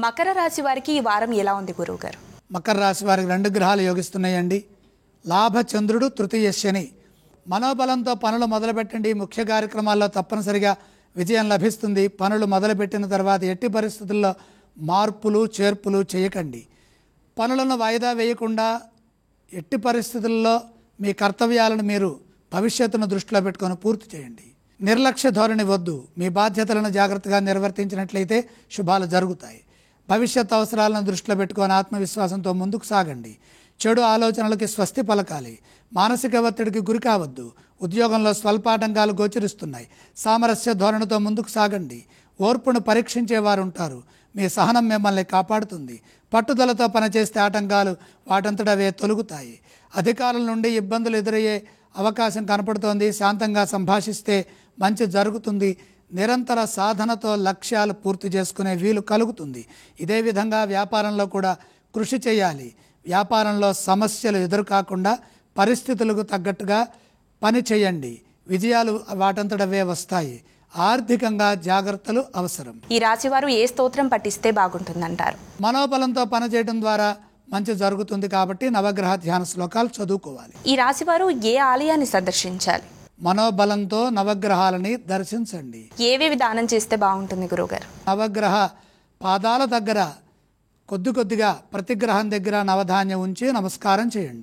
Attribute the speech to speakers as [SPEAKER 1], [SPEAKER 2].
[SPEAKER 1] మకర రాశి వారికి ఈ వారం ఎలా ఉంది గురువుగారు?
[SPEAKER 2] మకర రాశి వారికి 2 గ్రహాలు యోగిస్తున్నాయండి. లాభ చంద్రుడు, తృతీయ శని. మనోబలంతో పనులు మొదలుపెట్టండి. ముఖ్య కార్యక్రమాల్లో తప్పనిసరిగా విజయం లభిస్తుంది. పనులు మొదలుపెట్టిన తర్వాత ఎట్టి పరిస్థితుల్లో మార్పులు చేర్పులు చేయకండి. పనులను వాయిదా వేయకుండా ఎట్టి పరిస్థితుల్లో మీ కర్తవ్యాలను మీరు భవిష్యత్తును దృష్టిలో పెట్టుకొని పూర్తి చేయండి. నిర్లక్ష్య ధోరణి వద్దు. మీ బాధ్యతలను జాగ్రత్తగా నిర్వర్తించినట్లయితే శుభాలు జరుగుతాయి. భవిష్యత్ అవసరాలను దృష్టిలో పెట్టుకొని ఆత్మవిశ్వాసంతో ముందుకు సాగండి. చెడు ఆలోచనలకి స్వస్తి పలకాలి. మానసిక ఒత్తిడికి గురి కావద్దు. ఉద్యోగంలో స్వల్పాటంకాలు గోచరిస్తున్నాయి. సామరస్య ధోరణితో ముందుకు సాగండి. ఓర్పును పరీక్షించేవారు ఉంటారు. మీ సహనం మిమ్మల్ని కాపాడుతుంది. పట్టుదలతో పనిచేస్తే ఆటంకాలు వాటంతటవే తొలగుతాయి. అధికారుల నుండి ఇబ్బందులు ఎదురయ్యే అవకాశం కనపడుతోంది. శాంతంగా సంభాషిస్తే మంచి జరుగుతుంది. నిరంతర సాధనతో లక్ష్యాలు పూర్తి చేసుకునే వీలు కలుగుతుంది. ఇదే విధంగా వ్యాపారంలో కూడా కృషి చేయాలి. వ్యాపారంలో సమస్యలు ఎదురుకాకుండా పరిస్థితులకు తగ్గట్టుగా పని చేయండి. విజయాలు వాటంతటవే వస్తాయి. ఆర్థికంగా జాగ్రత్తలు అవసరం.
[SPEAKER 1] ఈ రాశి వారు ఏ స్తోత్రం పఠిస్తే బాగుంటుందంటారు?
[SPEAKER 2] మనోబలంతో పనిచేయడం ద్వారా మంచి జరుగుతుంది కాబట్టి నవగ్రహ ధ్యాన శ్లోకాలు చదువుకోవాలి.
[SPEAKER 1] ఈ రాశి వారు ఏ ఆలయాన్ని సందర్శించాలి?
[SPEAKER 2] మనోబలంతో నవగ్రహాలని దర్శించండి.
[SPEAKER 1] ఏవేవి దానం చేస్తే బాగుంటుంది గురువుగారు?
[SPEAKER 2] నవగ్రహ పాదాల దగ్గర కొద్దిగా ప్రతి గ్రహం దగ్గర నవధాన్యం ఉంచి నమస్కారం చేయండి.